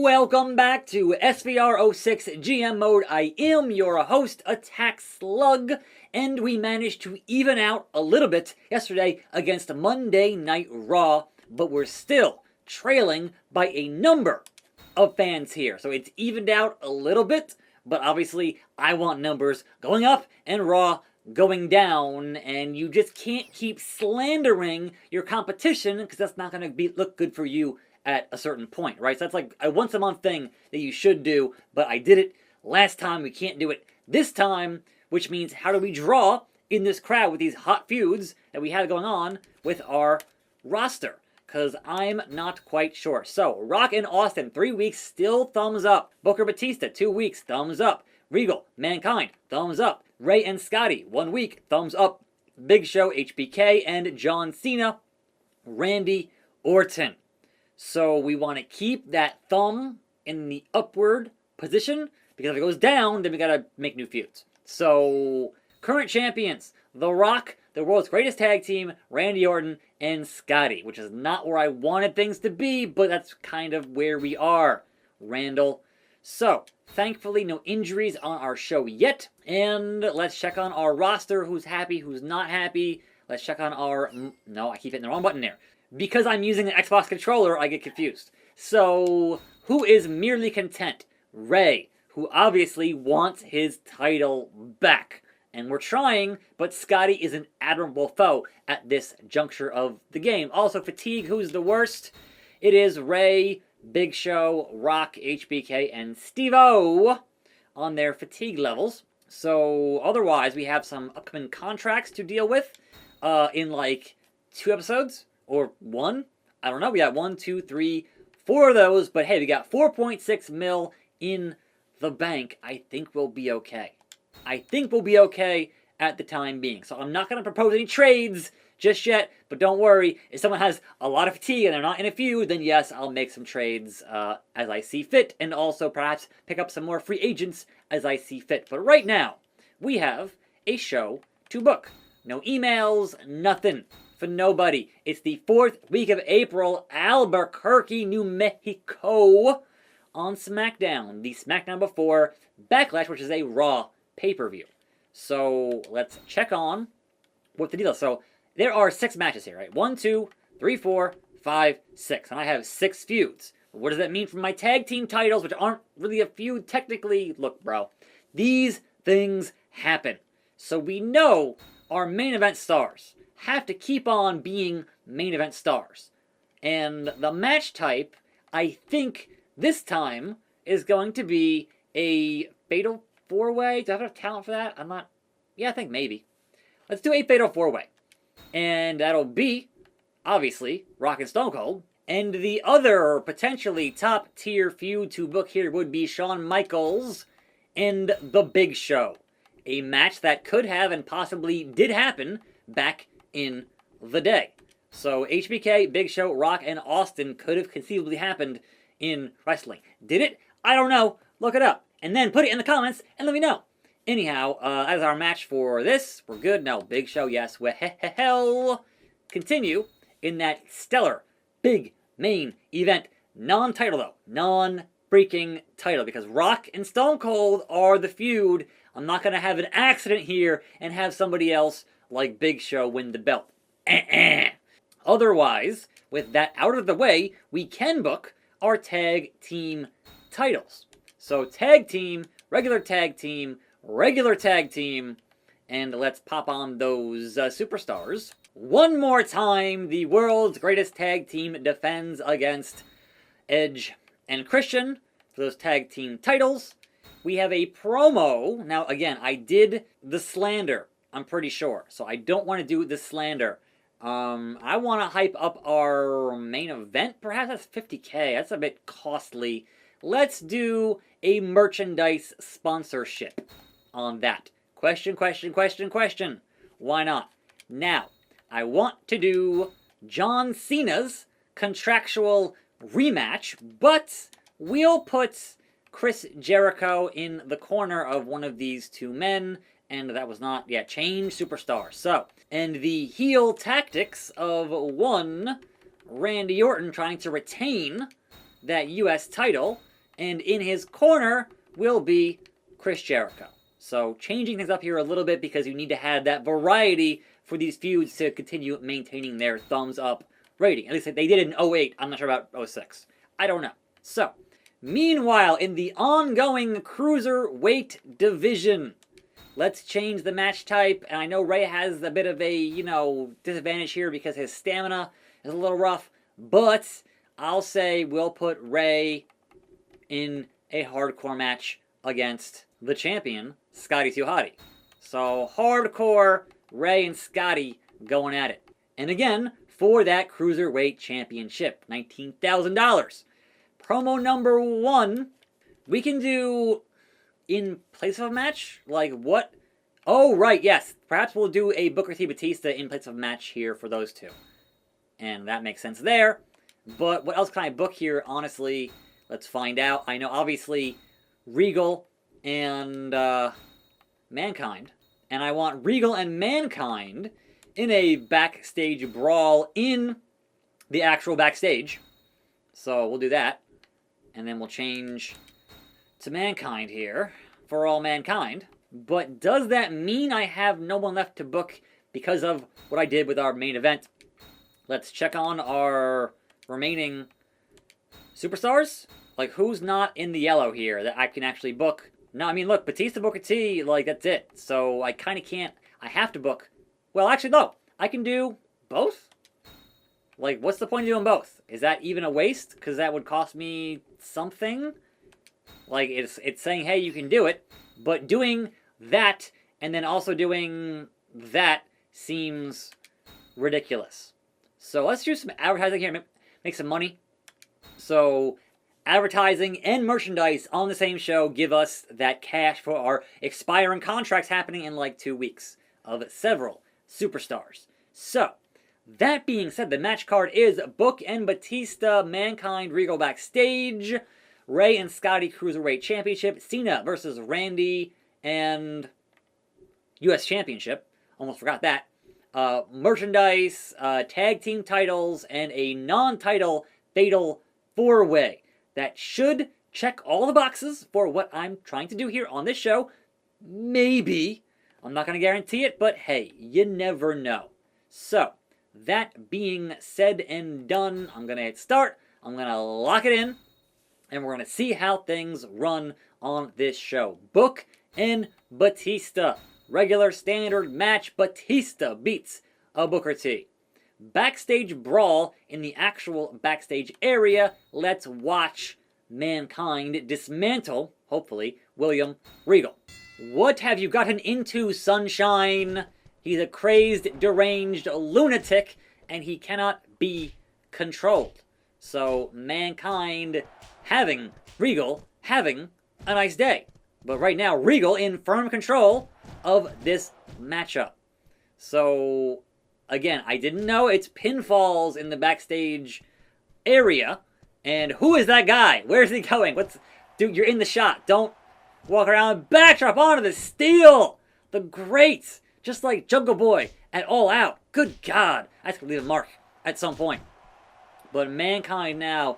Welcome back to SVR06 GM Mode. I am your host, attackslug, and we managed to even out a little bit yesterday against Monday Night Raw, but we're still trailing by a number of fans here. So it's evened out a little bit, but obviously I want numbers going up and Raw going down, and you just can't keep slandering your competition because that's not going to look good for you at a certain point, right? So that's like a once a month thing that you should do, but I did it last time. We can't do it this time, which means how do we draw in this crowd with these hot feuds that we have going on with our roster? Because I'm not quite sure. So, Rock and Austin, 3 weeks, still thumbs up. Booker Batista, 2 weeks, thumbs up. Regal, Mankind, thumbs up. Ray and Scotty, 1 week, thumbs up. Big Show, HBK, and John Cena, Randy Orton. So we want to keep that thumb in the upward position, because if it goes down, then we got to make new feuds. So, current champions, The Rock, the world's greatest tag team, Randy Orton, and Scotty, which is not where I wanted things to be, but that's kind of where we are, Randall. So, thankfully, no injuries on our show yet, and let's check on our roster, who's happy, who's not happy. Let's check on our... No, I keep hitting the wrong button there. Because I'm using an Xbox controller, I get confused. So, who is merely content? Ray, who obviously wants his title back. And we're trying, but Scotty is an admirable foe at this juncture of the game. Also, fatigue, who's the worst? It is Ray, Big Show, Rock, HBK, and Steve-O on their fatigue levels. So, otherwise, we have some upcoming contracts to deal with in like 2 episodes. Or 1? I don't know. We got 1, 2, 3, 4 of those. But hey, we got 4.6 mil in the bank. I think we'll be okay. I think we'll be okay at the time being. So I'm not going to propose any trades just yet. But don't worry. If someone has a lot of fatigue and they're not in a feud, then yes, I'll make some trades as I see fit. And also perhaps pick up some more free agents as I see fit. But right now, we have a show to book. No emails, nothing. For nobody. It's the 4th week of April, Albuquerque, New Mexico, on SmackDown. The SmackDown before Backlash, which is a Raw pay-per-view. So, let's check on what the deal is. So, there are 6 matches here, right? 1, 2, 3, 4, 5, 6. And I have 6 feuds. What does that mean for my tag team titles, which aren't really a feud technically? Look, bro, these things happen. So, we know our main event stars have to keep on being main event stars. And the match type, I think, this time, is going to be a Fatal 4-Way. Do I have enough talent for that? I'm not... Yeah, I think maybe. Let's do a Fatal 4-Way. And that'll be, obviously, Rock and Stone Cold. And the other potentially top-tier feud to book here would be Shawn Michaels and The Big Show. A match that could have and possibly did happen back in the day. So HBK, Big Show, Rock, and Austin could have conceivably happened in wrestling. Did it? I don't know. Look it up. And then put it in the comments and let me know. Anyhow, as our match for this, we're good. No, Big Show, yes. Well, continue in that stellar, big, main event. Non-title, though. Non-freaking title. Because Rock and Stone Cold are the feud. I'm not going to have an accident here and have somebody else like Big Show win the belt. Otherwise, with that out of the way, we can book our tag team titles. So tag team, regular tag team, and let's pop on those superstars. One more time, the world's greatest tag team defends against Edge and Christian for those tag team titles. We have a promo. Now, again, I did the slander, I'm pretty sure. So I don't want to do the slander. I want to hype up our main event. Perhaps that's 50K. That's a bit costly. Let's do a merchandise sponsorship on that. Question. Why not? Now, I want to do John Cena's contractual rematch, but we'll put Chris Jericho in the corner of one of these 2 men, and that was not yet change superstar. So, and the heel tactics of one Randy Orton trying to retain that U.S. title And in his corner will be Chris Jericho. So changing things up here a little bit because you need to have that variety for these feuds to continue maintaining their thumbs up rating. At least they did in 08. I'm not sure about 06. I don't know. So, meanwhile, in the ongoing Cruiserweight division, let's change the match type. And I know Ray has a bit of a, disadvantage here because his stamina is a little rough. But I'll say we'll put Ray in a hardcore match against the champion, Scotty 2 Hotty. So, hardcore, Ray and Scotty going at it. And again, for that Cruiserweight Championship, $19,000. Promo number 1, we can do in place of a match? Like what? Oh, right, yes. Perhaps we'll do a Booker T Batista in place of a match here for those two. And that makes sense there. But what else can I book here? Honestly, let's find out. I know, obviously, Regal and Mankind. And I want Regal and Mankind in a backstage brawl in the actual backstage. So we'll do that. And then we'll change to Mankind here for all Mankind. But does that mean I have no one left to book because of what I did with our main event? Let's check on our remaining superstars. Like, who's not in the yellow here that I can actually book? No, I mean, look, Batista, Booker T, like, that's it. So I kind of can't, I have to book. Well, actually, no. I can do both? Like, what's the point of doing both? Is that even a waste? Because that would cost me something? Like, it's saying, hey, you can do it. But doing that and then also doing that seems ridiculous. So let's do some advertising here, make some money. So advertising and merchandise on the same show give us that cash for our expiring contracts happening in like 2 weeks of several superstars. So, that being said, the match card is Book and Batista, Mankind, Regal backstage, Ray and Scotty Cruiserweight Championship, Cena versus Randy, and U.S. Championship. Almost forgot that. Merchandise, tag team titles, and a non-title Fatal 4-Way. That should check all the boxes for what I'm trying to do here on this show. Maybe. I'm not going to guarantee it, but hey, you never know. So, that being said and done, I'm going to hit start. I'm going to lock it in. And we're going to see how things run on this show. Book and Batista. Regular standard match. Batista beats a Booker T. Backstage brawl in the actual backstage area. Let's watch Mankind dismantle, hopefully, William Regal. What have you gotten into, sunshine? He's a crazed, deranged lunatic, and he cannot be controlled. So, Mankind Regal having a nice day. But right now, Regal in firm control of this matchup. So, again, I didn't know it's pinfalls in the backstage area. And who is that guy? Where's he going? Dude, you're in the shot. Don't walk around. Backdrop onto the steel. The great, just like Jungle Boy at All Out. Good God. That's going to leave a mark at some point. But Mankind now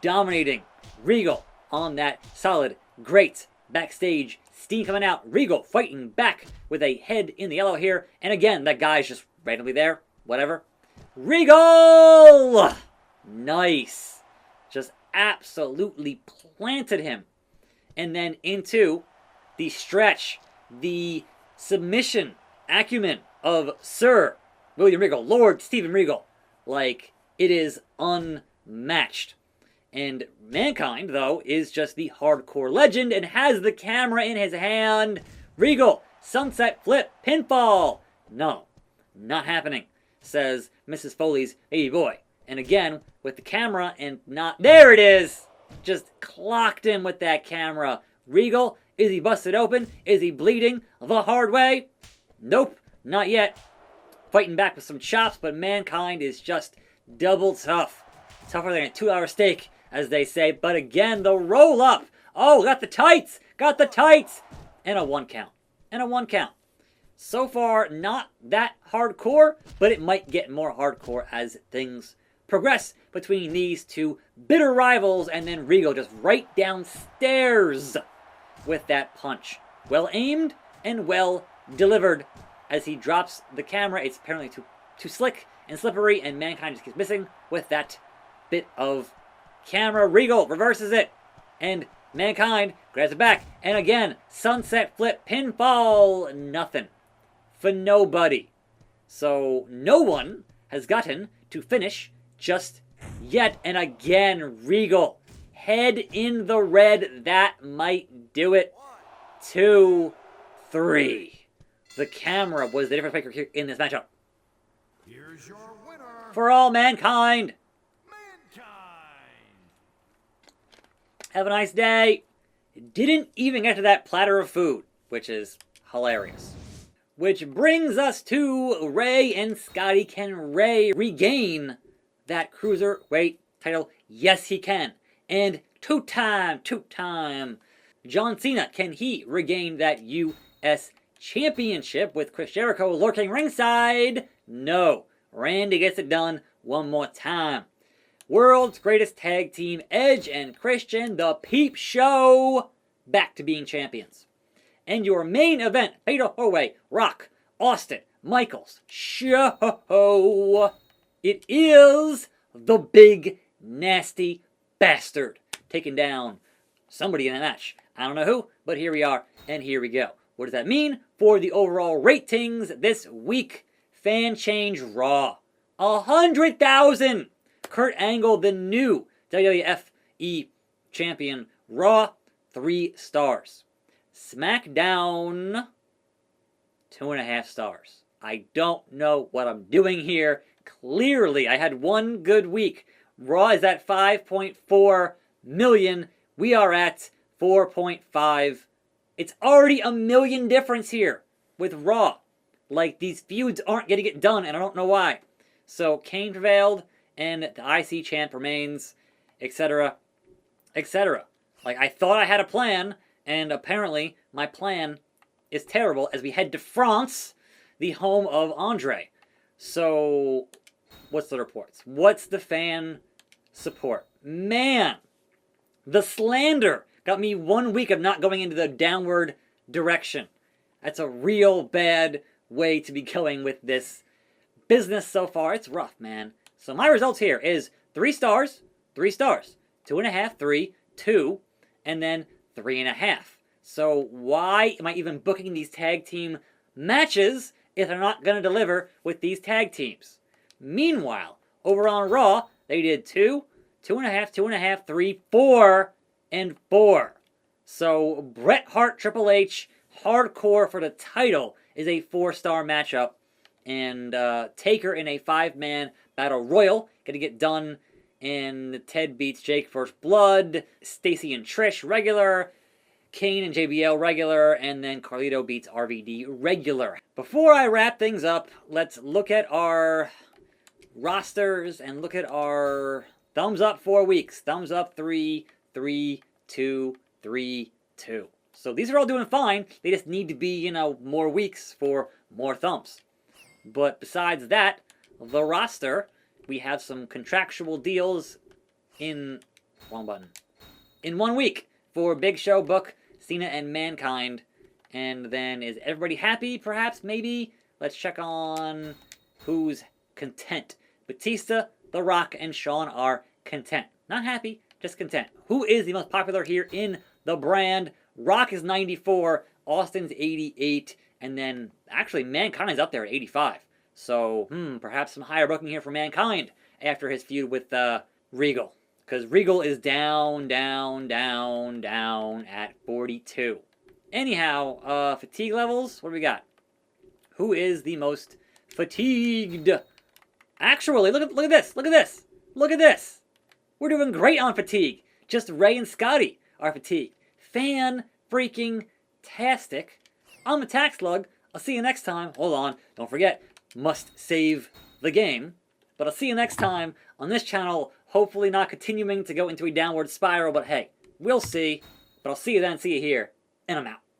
dominating Regal on that solid, great backstage steam coming out. Regal fighting back with a head in the yellow here. And again, that guy's just randomly there. Whatever. Regal! Nice. Just absolutely planted him. And then into the stretch, the submission acumen of Sir William Regal, Lord Steven Regal. Like, it is unmatched. And Mankind, though, is just the hardcore legend and has the camera in his hand. Regal, sunset flip, pinfall. No, not happening, says Mrs. Foley's baby boy. And again, with the camera and not... There it is! Just clocked him with that camera. Regal, is he busted open? Is he bleeding the hard way? Nope, not yet. Fighting back with some chops, but Mankind is just double tough. Tougher than a 2-hour steak, as they say. But again, the roll up. Oh, got the tights. Got the tights. And a 1 count. And a 1 count. So far, not that hardcore, but it might get more hardcore as things progress between these two bitter rivals, and then Regal just right downstairs with that punch. Well aimed and well delivered. As he drops the camera, it's apparently too slick and slippery, and Mankind just keeps missing with that bit of camera. Regal reverses it, and Mankind grabs it back, and again, sunset flip, pinfall, nothing. For nobody. So no one has gotten to finish just yet, and again, Regal. Head in the red, that might do it. 2, 3. The camera was the difference maker here in this matchup. Here's your winner. For all Mankind. Have a nice day. Didn't even get to that platter of food, which is hilarious. Which brings us to Ray and Scotty. Can Ray regain that cruiserweight title? Yes, he can. And two-time John Cena, can he regain that U.S. Championship with Chris Jericho lurking ringside? No. Randy gets it done one more time. World's greatest tag team, Edge and Christian, the Peep Show, back to being champions. And your main event, Fatal 4-Way, Rock, Austin, Michaels show. It is the Big Nasty Bastard taking down somebody in a match. I don't know who, but here we are, and here we go. What does that mean for the overall ratings this week? Fan change Raw. 100,000. Kurt Angle, the new WWE champion. Raw, 3 stars. SmackDown, 2.5 stars. I don't know what I'm doing here. Clearly, I had one good week. Raw is at 5.4 million. We are at 4.5. It's already a million difference here with Raw. Like, these feuds aren't going to get done, and I don't know why. So, Kane prevailed, and the IC champ remains, etc., etc. Like, I thought I had a plan, and apparently my plan is terrible as we head to France, the home of Andre. So, what's the reports? What's the fan support? Man, the slander got me 1 week of not going into the downward direction. That's a real bad way to be going with this business so far. It's rough, man. So my results here is 3 stars, 3 stars, 2.5, 3, 2, and then 3.5. So why am I even booking these tag team matches if they're not going to deliver with these tag teams? Meanwhile, over on Raw, they did 2, 2.5, 2.5, 3, 4, and 4. So Bret Hart, Triple H, Hardcore for the title is a 4-star matchup. And Taker in a 5-man battle royal. Gonna get done. And Ted beats Jake First Blood. Stacy and Trish regular. Kane and JBL regular. And then Carlito beats RVD regular. Before I wrap things up, let's look at our rosters and look at our thumbs up 4 weeks. Thumbs up 3, 3, 2, 3, 2. So these are all doing fine. They just need to be, more weeks for more thumbs. But besides that, the roster, we have some contractual deals in 1 week for Big Show, Book, Cena, and Mankind. And then is everybody happy? Perhaps, maybe. Let's check on who's content. Batista, The Rock, and Shawn are content. Not happy, just content. Who is the most popular here in the brand? Rock is 94, Austin's 88, and then actually Mankind's up there at 85. So, perhaps some higher booking here for Mankind after his feud with Regal. Because Regal is down at 42. Anyhow, fatigue levels, what do we got? Who is the most fatigued? Actually, look at this. We're doing great on fatigue. Just Ray and Scotty are fatigued. Fan-freaking-tastic. I'm attackslug. I'll see you next time. Hold on. Don't forget, must save the game. But I'll see you next time on this channel. Hopefully not continuing to go into a downward spiral. But hey, we'll see. But I'll see you then. See you here. And I'm out.